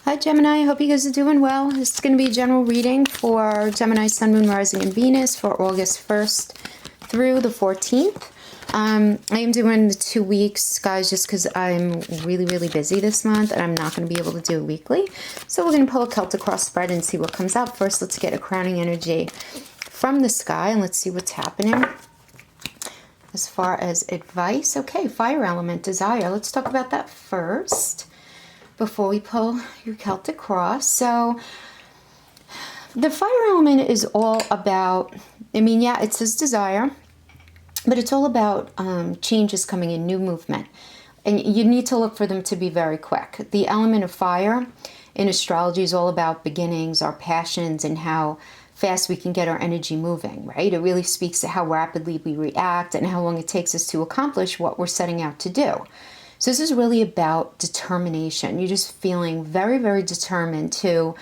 Hi Gemini, I hope you guys are doing well. This is going to be a general reading for Gemini, Sun, Moon, Rising, and Venus for August 1st through the 14th. I am doing the 2 weeks, guys, just because I'm really busy this month and I'm not going to be able to do it weekly. So we're going to pull a Celtic cross spread and see what comes out. First, let's get a crowning energy from the sky and let's see what's happening. As far as advice, okay, fire element, desire. Let's talk about that first before we pull your Celtic cross. So the fire element is all about, I mean, yeah, it says desire, but it's all about changes coming in, new movement. And you need to look for them to be very quick. The element of fire in astrology is all about beginnings, our passions, and how fast we can get our energy moving, right? It really speaks to how rapidly we react and how long it takes us to accomplish what we're setting out to do. So this is really about determination. You're just feeling very determined to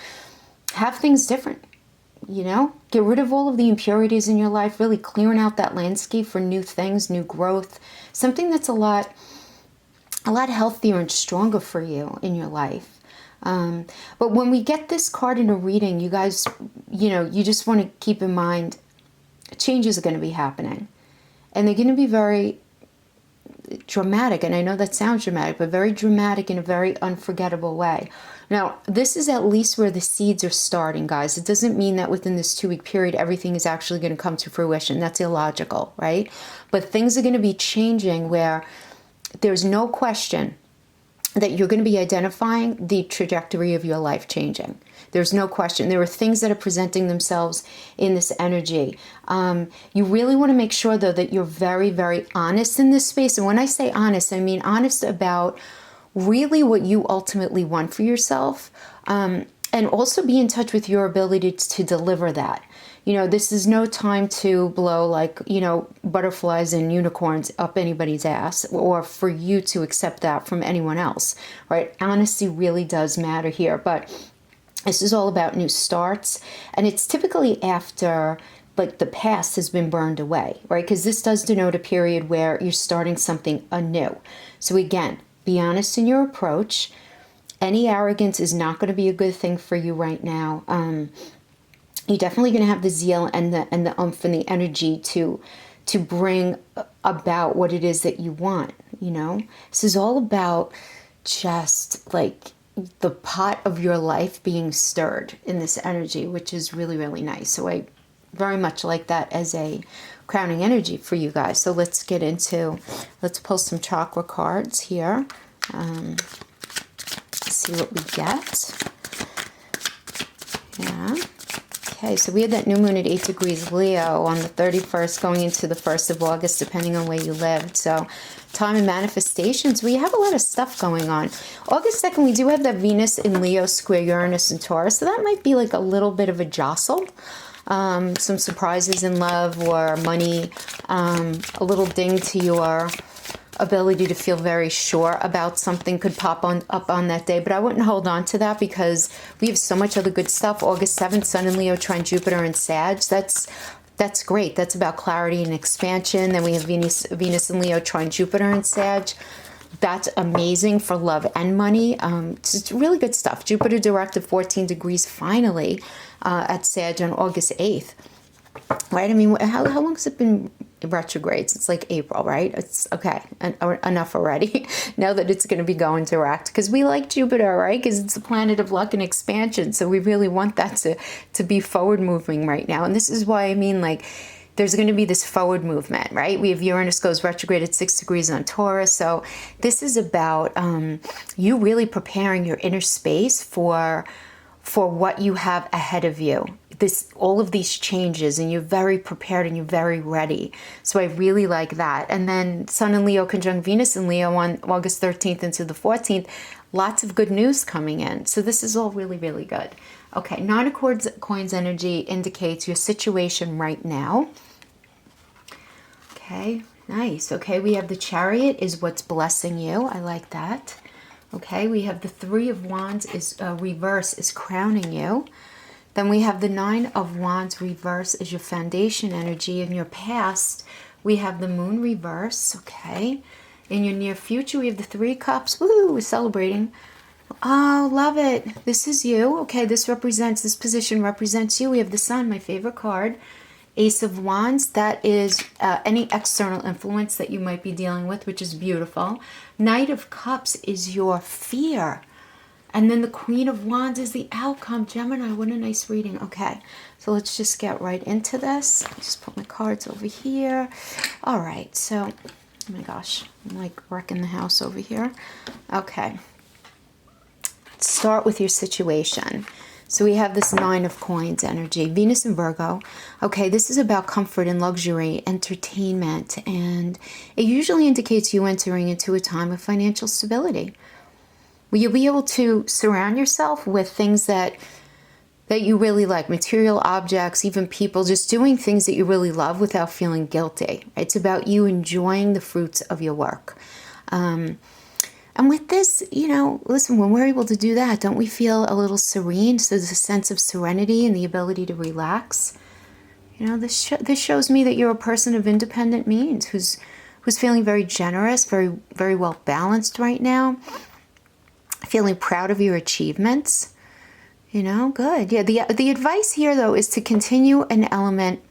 have things different, you know? Get rid of all of the impurities in your life, really clearing out that landscape for new things, new growth, something that's a lot healthier and stronger for you in your life. But when we get this card in a reading, you guys, you know, you just want to keep in mind changes are going to be happening. And they're going to be very dramatic, and I know that sounds dramatic, but very dramatic in a very unforgettable way. Now, this is at least where the seeds are starting, guys. It doesn't mean that within this 2-week period, everything is actually going to come to fruition. That's illogical, right? But things are going to be changing where there's no question that you're going to be identifying the trajectory of your life changing. There's no question. There are things that are presenting themselves in this energy. You really want to make sure, though, that you're very honest in this space. And when I say honest, I mean honest about really what you ultimately want for yourself. And also be in touch with your ability to deliver that. You know, this is no time to blow like, you know, butterflies and unicorns up anybody's ass or for you to accept that from anyone else, right? Honesty really does matter here, but this is all about new starts. And it's typically after like the past has been burned away, right? Because this does denote a period where you're starting something anew. So again, be honest in your approach. Any arrogance is not going to be a good thing for you right now. You're definitely going to have the zeal and the oomph and the energy to bring about what it is that you want, you know? This is all about just like the pot of your life being stirred in this energy, which is really nice. So I very much like that as a crowning energy for you guys. So let's pull some chakra cards here. See what we get. Yeah. Okay, so we had that new moon at 8 degrees Leo on the 31st going into the 1st of August, depending on where you lived. So time and manifestations, we have a lot of stuff going on. August 2nd, we do have that Venus in Leo square Uranus and Taurus. So that might be like a little bit of a jostle. Some surprises in love or money, a little ding to your ability to feel very sure about something could pop up on that day, but I wouldn't hold on to that because we have so much other good stuff. August 7th, Sun in Leo trine Jupiter and Sag. That's great. That's about clarity and expansion. Then we have Venus in Leo trine Jupiter and Sag. That's amazing for love and money. It's really good stuff. Jupiter direct at 14 degrees finally at Sag on August 8th. Right? I mean, how long has it been retrogrades? It's like April, right? It's okay. Enough already. Now that it's going to be going direct, because we like Jupiter, right? Because it's a planet of luck and expansion. So we really want that to be forward moving right now. And this is why I mean, like, there's going to be this forward movement, right? We have Uranus goes retrograde at 6 degrees on Taurus. So this is about you really preparing your inner space for what you have ahead of you. All of these changes, and you're very prepared and you're very ready. So I really like that. And then Sun in Leo conjunct Venus in Leo on August 13th into the 14th. Lots of good news coming in. So this is all really good. Okay, Nine of Coins energy indicates your situation right now. Okay, nice. Okay, we have the Chariot is what's blessing you. I like that. Okay, we have the Three of Wands is reverse is crowning you. Then we have the Nine of Wands reverse is your foundation energy. In your past, we have the Moon reverse, okay? In your near future, we have the Three of Cups. Woo, we're celebrating. Oh, love it. This is you. Okay, this position represents you. We have the Sun, my favorite card. Ace of Wands, that is any external influence that you might be dealing with, which is beautiful. Knight of Cups is your fear. And then the Queen of Wands is the outcome. Gemini, what a nice reading. Okay, so let's just get right into this. Just put my cards over here. All right, so, oh my gosh, I'm like wrecking the house over here. Okay. Start with your situation. So we have this Nine of Coins energy, Venus and Virgo. Okay, this is about comfort and luxury, entertainment, and it usually indicates you entering into a time of financial stability. Will you be able to surround yourself with things that you really like, material objects, even people, just doing things that you really love without feeling guilty. It's about you enjoying the fruits of your work. And with this, you know, listen, when we're able to do that, don't we feel a little serene? So there's a sense of serenity and the ability to relax. You know, this shows me that you're a person of independent means who's feeling very generous, very, very well balanced right now, feeling proud of your achievements. You know, good. Yeah, the advice here, though, is to continue an element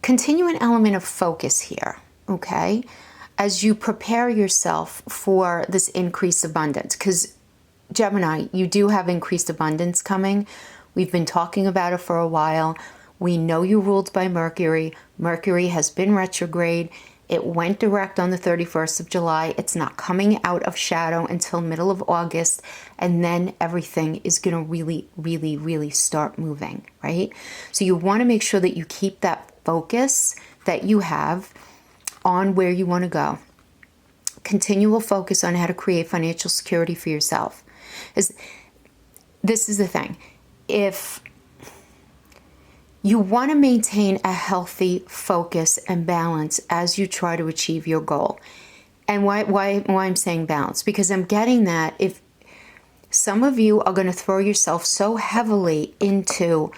of focus here, okay? As you prepare yourself for this increased abundance, because Gemini, you do have increased abundance coming. We've been talking about it for a while. We know you're ruled by Mercury. Mercury has been retrograde. It went direct on the 31st of July. It's not coming out of shadow until middle of August. And then everything is going to really, really, really start moving, right? So you want to make sure that you keep that focus that you have on where you want to go. Continual focus on how to create financial security for yourself. This is the thing. If you want to maintain a healthy focus and balance as you try to achieve your goal. And why I'm saying balance? Because I'm getting that if some of you are going to throw yourself so heavily into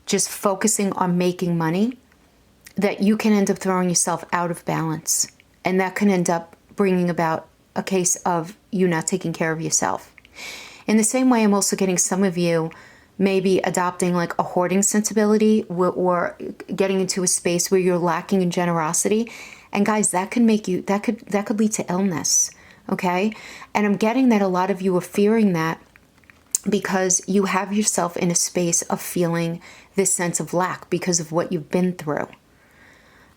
just focusing on making money, that you can end up throwing yourself out of balance. And that can end up bringing about a case of you not taking care of yourself. In the same way, I'm also getting some of you maybe adopting like a hoarding sensibility or getting into a space where you're lacking in generosity. And guys, that can make you, that could lead to illness, okay? And I'm getting that a lot of you are fearing that because you have yourself in a space of feeling this sense of lack because of what you've been through.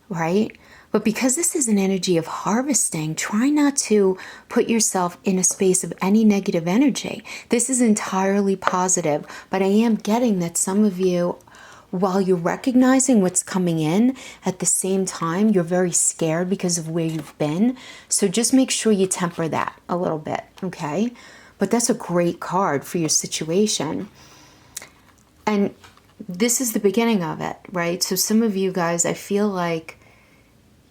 Right? But because this is an energy of harvesting, try not to put yourself in a space of any negative energy. This is entirely positive, but I am getting that some of you, while you're recognizing what's coming in, at the same time, you're very scared because of where you've been. So just make sure you temper that a little bit, okay? But that's a great card for your situation. And this is the beginning of it, right? So some of you guys, I feel like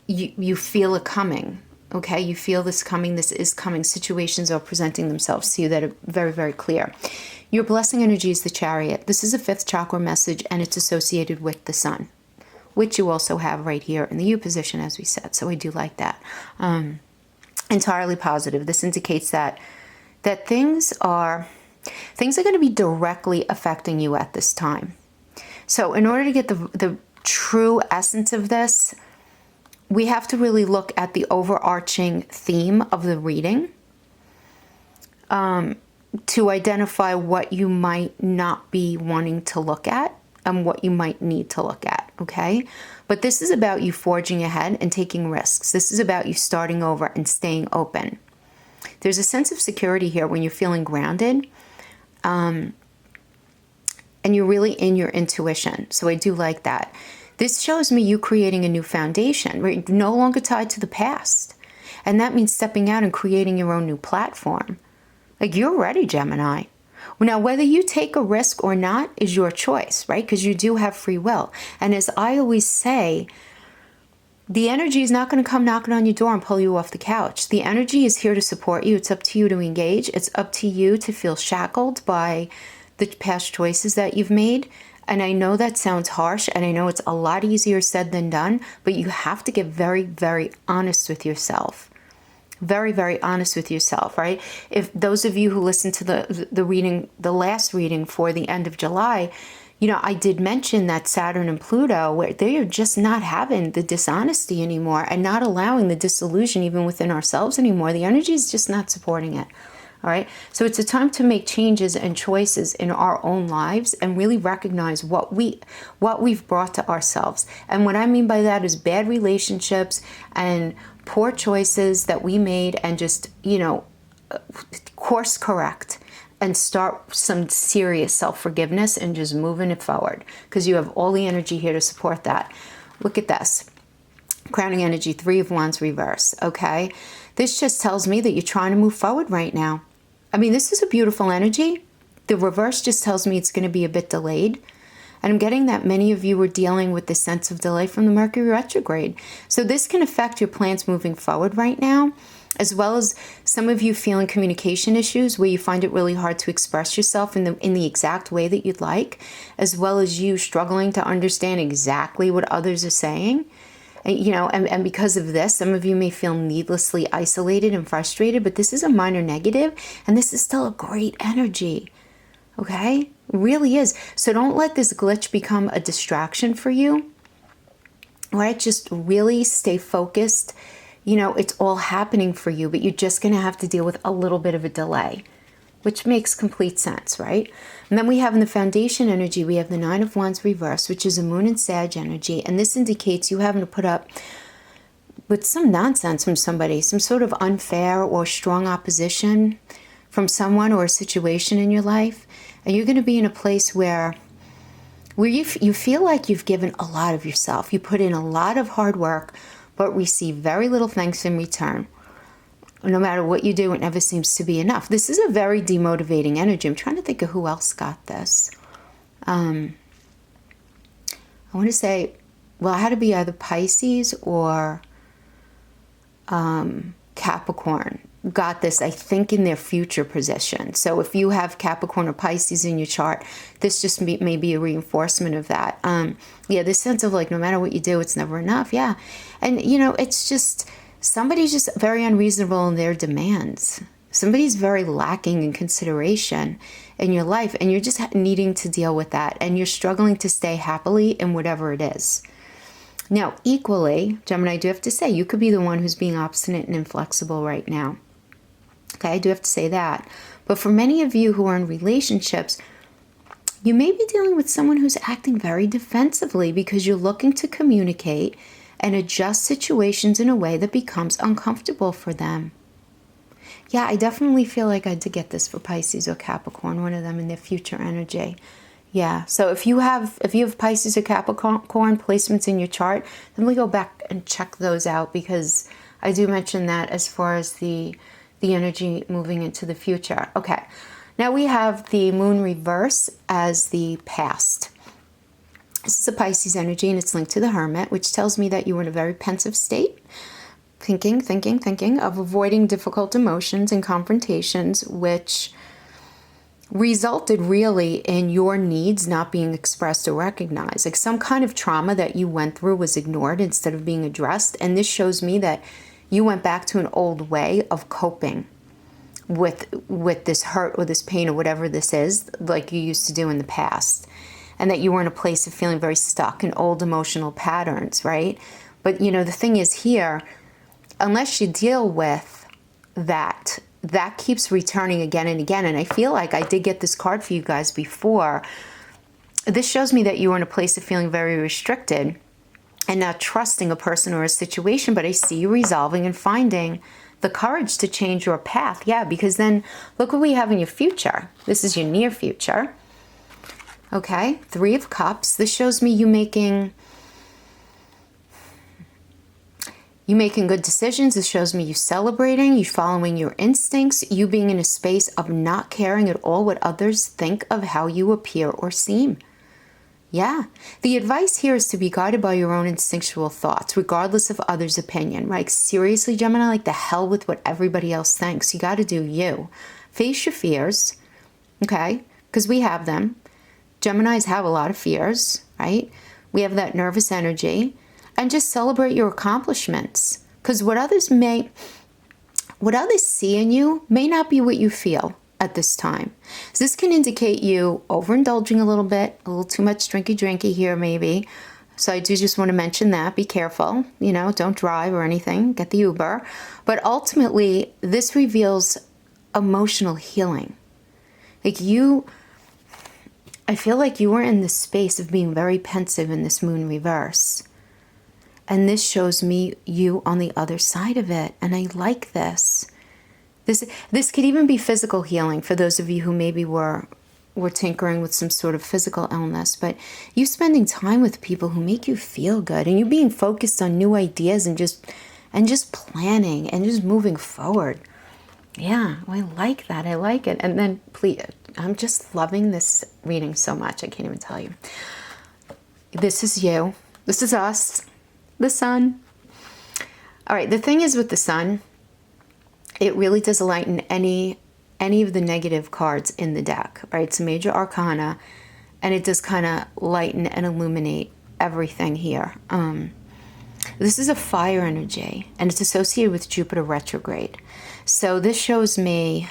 you feel it coming, okay? You feel this coming, this is coming. Situations are presenting themselves to you that are very, very clear. Your blessing energy is the Chariot. This is a 5th chakra message, and it's associated with the Sun, which you also have right here in the U position, as we said. So I do like that. Entirely positive. This indicates that things are going to be directly affecting you at this time. So in order to get the true essence of this, we have to really look at the overarching theme of the reading to identify what you might not be wanting to look at and what you might need to look at, okay? But this is about you forging ahead and taking risks. This is about you starting over and staying open. There's a sense of security here when you're feeling grounded, and you're really in your intuition. So I do like that. This shows me you creating a new foundation, where you're no longer tied to the past. And that means stepping out and creating your own new platform. Like, you're ready, Gemini. Now, whether you take a risk or not is your choice, right? Because you do have free will. And as I always say, the energy is not going to come knocking on your door and pull you off the couch. The energy is here to support you. It's up to you to engage. It's up to you to feel shackled by the past choices that you've made. And I know that sounds harsh, and I know it's a lot easier said than done, but you have to get very, very honest with yourself Very, very honest with yourself, right? If those of you who listened to the reading, the last reading for the end of July, you know, I did mention that Saturn and Pluto, where they are just not having the dishonesty anymore and not allowing the disillusion even within ourselves anymore. The energy is just not supporting it. All right. So it's a time to make changes and choices in our own lives and really recognize what we've brought to ourselves. And what I mean by that is bad relationships and poor choices that we made, and just, you know, course correct and start some serious self-forgiveness and just moving it forward, because you have all the energy here to support that. Look at this. Crowning energy, 3 of Wands reverse. Okay. This just tells me that you're trying to move forward right now. I mean, this is a beautiful energy. The reverse just tells me it's going to be a bit delayed. And I'm getting that many of you were dealing with the sense of delay from the Mercury retrograde. So this can affect your plans moving forward right now, as well as some of you feeling communication issues where you find it really hard to express yourself in the exact way that you'd like, as well as you struggling to understand exactly what others are saying. You know, and because of this, some of you may feel needlessly isolated and frustrated, but this is a minor negative, and this is still a great energy. Okay? It really is. So don't let this glitch become a distraction for you. All right? Just really stay focused. You know, it's all happening for you, but you're just going to have to deal with a little bit of a delay, which makes complete sense, right? And then we have in the foundation energy, we have the 9 of Wands reverse, which is a moon and Sag energy. And this indicates you having to put up with some nonsense from somebody, some sort of unfair or strong opposition from someone or a situation in your life. And you're going to be in a place where you feel like you've given a lot of yourself. You put in a lot of hard work, but receive very little thanks in return. No matter what you do, it never seems to be enough. This is a very demotivating energy. I'm trying to think of who else got this. I want to say, well, it had to be either Pisces or Capricorn got this, I think, in their future position. So if you have Capricorn or Pisces in your chart, this just may be a reinforcement of that. Yeah, this sense of like, no matter what you do, it's never enough. Yeah. And, you know, it's just... somebody's just very unreasonable in their demands. Somebody's very lacking in consideration in your life, and you're just needing to deal with that, and you're struggling to stay happily in whatever it is. Now, equally, Gemini, I do have to say, you could be the one who's being obstinate and inflexible right now. Okay, I do have to say that. But for many of you who are in relationships, you may be dealing with someone who's acting very defensively because you're looking to communicate and adjust situations in a way that becomes uncomfortable for them. Yeah, I definitely feel like I had to get this for Pisces or Capricorn, one of them in their future energy. Yeah, so if you have Pisces or Capricorn placements in your chart, then we go back and check those out, because I do mention that as far as the energy moving into the future. Okay, now we have the moon reverse as the past. This is a Pisces energy, and it's linked to the Hermit, which tells me that you were in a very pensive state, thinking of avoiding difficult emotions and confrontations, which resulted really in your needs not being expressed or recognized. Like some kind of trauma that you went through was ignored instead of being addressed. And this shows me that you went back to an old way of coping with this hurt or this pain or whatever this is, like you used to do in the past. And that you were in a place of feeling very stuck in old emotional patterns, right? But, you know, the thing is here, unless you deal with that keeps returning again and again. And I feel like I did get this card for you guys before. This shows me that you were in a place of feeling very restricted and not trusting a person or a situation, but I see you resolving and finding the courage to change your path. Yeah, because then look what we have in your future. This is your near future. Okay, 3 of Cups. This shows me you making good decisions. This shows me you celebrating, you following your instincts, you being in a space of not caring at all what others think of how you appear or seem. Yeah, the advice here is to be guided by your own instinctual thoughts, regardless of others' opinion, right? Seriously, Gemini, like the hell with what everybody else thinks. You got to do you. Face your fears, okay? Because we have them. Geminis have a lot of fears, right? We have that nervous energy. And just celebrate your accomplishments. Because what others may what others see in you may not be what you feel at this time. So this can indicate you overindulging a little bit, a little too much drinky here maybe. So I do just want to mention that. Be careful, don't drive or anything. Get the Uber. But ultimately, this reveals emotional healing. I feel like you were in this space of being very pensive in this moon reverse. And this shows me you on the other side of it. And I like this. This could even be physical healing for those of you who maybe were tinkering with some sort of physical illness. But you spending time with people who make you feel good, and you being focused on new ideas and just planning and just moving forward. Yeah, I like that. I like it. And then please, I'm just loving this reading so much. I can't even tell you. This is you. This is us. The sun. All right, the thing is with the sun, it really does lighten any of the negative cards in the deck, right? It's a major arcana, and it does kind of lighten and illuminate everything here. This is a fire energy, and it's associated with Jupiter retrograde. So this shows me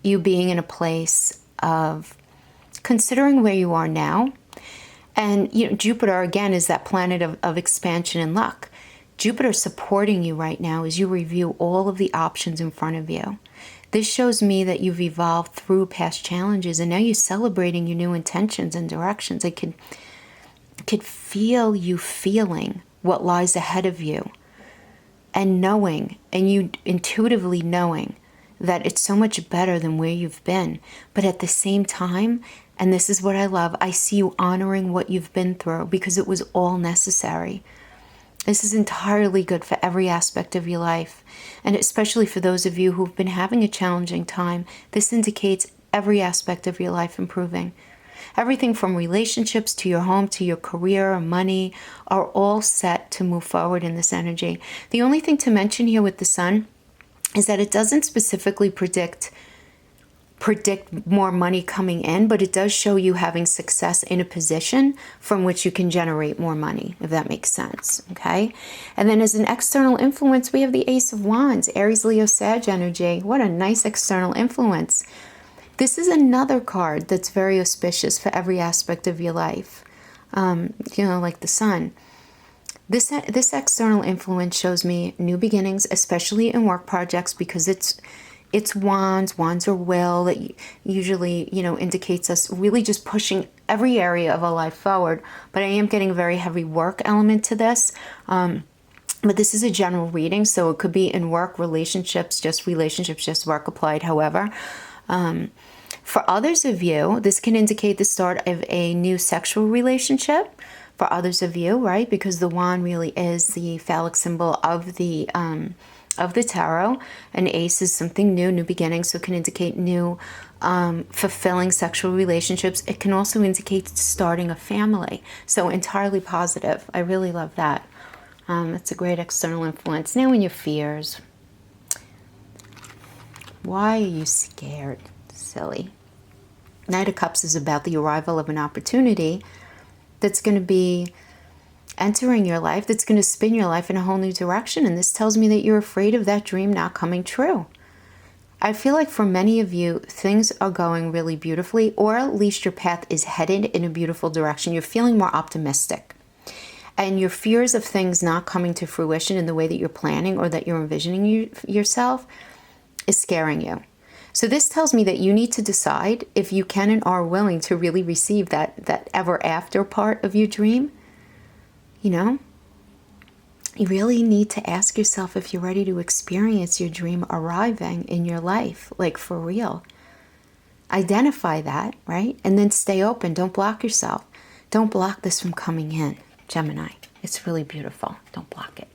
you being in a place of considering where you are now. And Jupiter, again, is that planet of expansion and luck. Jupiter supporting you right now as you review all of the options in front of you. This shows me that you've evolved through past challenges, and now you're celebrating your new intentions and directions. I could feel you feeling what lies ahead of you, and knowing, and you intuitively knowing that it's so much better than where you've been. But at the same time, and this is what I love, I see you honoring what you've been through because it was all necessary. This is entirely good for every aspect of your life. And especially for those of you who've been having a challenging time, this indicates every aspect of your life improving. Everything from relationships to your home to your career, money, are all set to move forward in this energy. The only thing to mention here with the sun is that it doesn't specifically predict more money coming in, but it does show you having success in a position from which you can generate more money, if that makes sense, okay? And then as an external influence, we have the Ace of Wands, Aries, Leo, Sag energy. What a nice external influence. This is another card that's very auspicious for every aspect of your life, like the sun. This external influence shows me new beginnings, especially in work projects, because it's wands. Wands are will that usually, indicates us really just pushing every area of our life forward. But I am getting a very heavy work element to this. But this is a general reading, so it could be in work, relationships, just work applied, however. For others of you, this can indicate the start of a new sexual relationship. For others of you, right? Because the wand really is the phallic symbol of the tarot. An ace is something new beginnings, so it can indicate new, fulfilling sexual relationships. It can also indicate starting a family. So entirely positive. I really love that. It's a great external influence. Now in your fears. Why are you scared? Silly. Knight of Cups is about the arrival of an opportunity that's going to be entering your life, that's going to spin your life in a whole new direction. And this tells me that you're afraid of that dream not coming true. I feel like for many of you, things are going really beautifully, or at least your path is headed in a beautiful direction. You're feeling more optimistic. And your fears of things not coming to fruition in the way that you're planning or that you're envisioning yourself is scaring you. So this tells me that you need to decide if you can and are willing to really receive that ever after part of your dream. You really need to ask yourself if you're ready to experience your dream arriving in your life, like for real. Identify that, right? And then stay open. Don't block yourself. Don't block this from coming in, Gemini. It's really beautiful. Don't block it.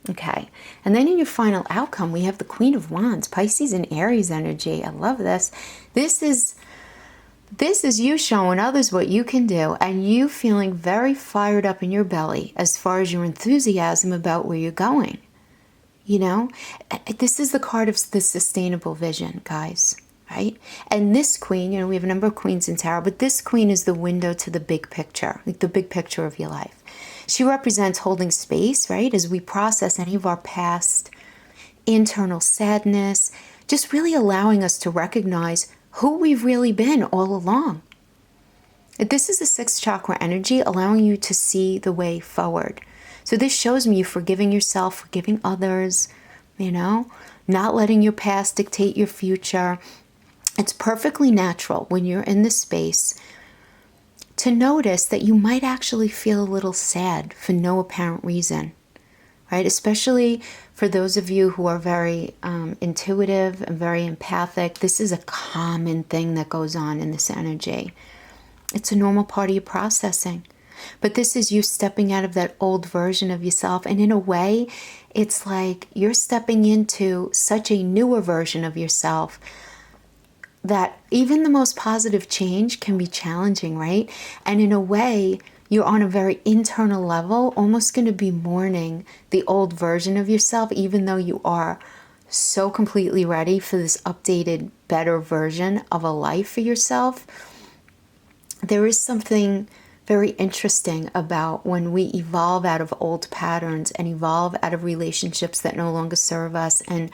Okay, and then in your final outcome, we have the Queen of Wands, Pisces and Aries energy. I love this. This is you showing others what you can do, and you feeling very fired up in your belly as far as your enthusiasm about where you're going. This is the card of the sustainable vision, guys, right? And this queen, we have a number of queens in tarot, but this queen is the window to the big picture, like the big picture of your life. She represents holding space, right, as we process any of our past internal sadness, just really allowing us to recognize who we've really been all along. This is the sixth chakra energy, allowing you to see the way forward. So this shows me you forgiving yourself, forgiving others, not letting your past dictate your future. It's perfectly natural when you're in this space to notice that you might actually feel a little sad for no apparent reason, right? Especially for those of you who are very intuitive and very empathic. This is a common thing that goes on in this energy. It's a normal part of your processing. But this is you stepping out of that old version of yourself. And in a way, it's like you're stepping into such a newer version of yourself that even the most positive change can be challenging, right? And in a way, you're on a very internal level, almost going to be mourning the old version of yourself, even though you are so completely ready for this updated, better version of a life for yourself. There is something very interesting about when we evolve out of old patterns and evolve out of relationships that no longer serve us and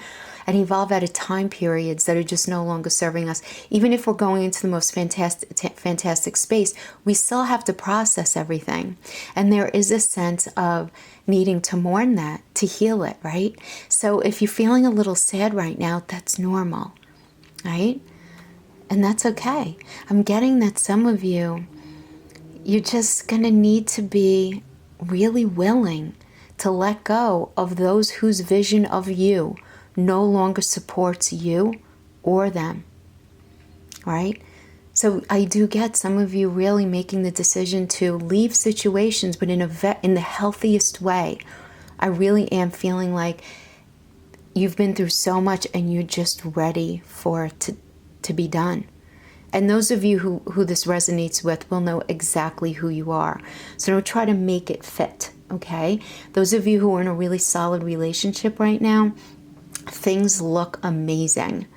evolve out of time periods that are just no longer serving us. Even if we're going into the most fantastic space, we still have to process everything. And there is a sense of needing to mourn that, to heal it, right? So if you're feeling a little sad right now, that's normal, right? And that's okay. I'm getting that some of you, you're just going to need to be really willing to let go of those whose vision of you no longer supports you or them, right? So I do get some of you really making the decision to leave situations, but in the healthiest way. I really am feeling like you've been through so much and you're just ready for it to be done. And those of you who this resonates with will know exactly who you are. So don't try to make it fit, okay? Those of you who are in a really solid relationship right now, things look amazing.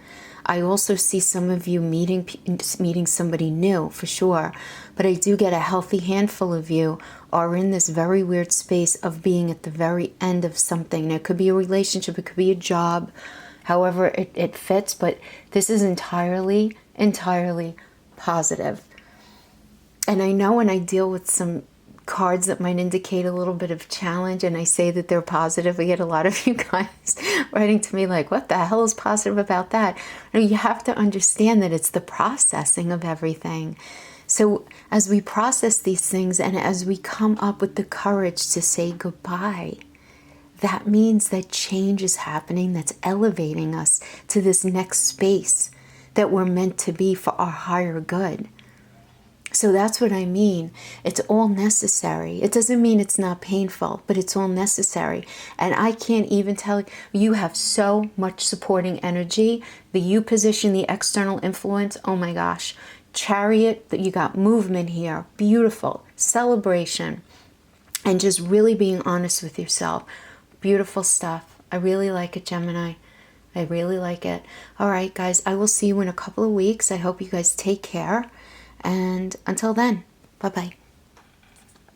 I also see some of you meeting somebody new, for sure. But I do get a healthy handful of you are in this very weird space of being at the very end of something. Now, it could be a relationship, it could be a job, however it fits. But this is entirely positive. And I know when I deal with some cards that might indicate a little bit of challenge and I say that they're positive, we get a lot of you guys writing to me like, what the hell is positive about that? And you have to understand that it's the processing of everything. So as we process these things and as we come up with the courage to say goodbye, that means that change is happening, that's elevating us to this next space that we're meant to be for our higher good. So that's what I mean. It's all necessary. It doesn't mean it's not painful, but it's all necessary. And I can't even tell you, you have so much supporting energy. The you position, the external influence, oh my gosh. Chariot, that you got movement here. Beautiful. Celebration. And just really being honest with yourself. Beautiful stuff. I really like it, Gemini. I really like it. All right, guys, I will see you in a couple of weeks. I hope you guys take care. And until then, bye-bye.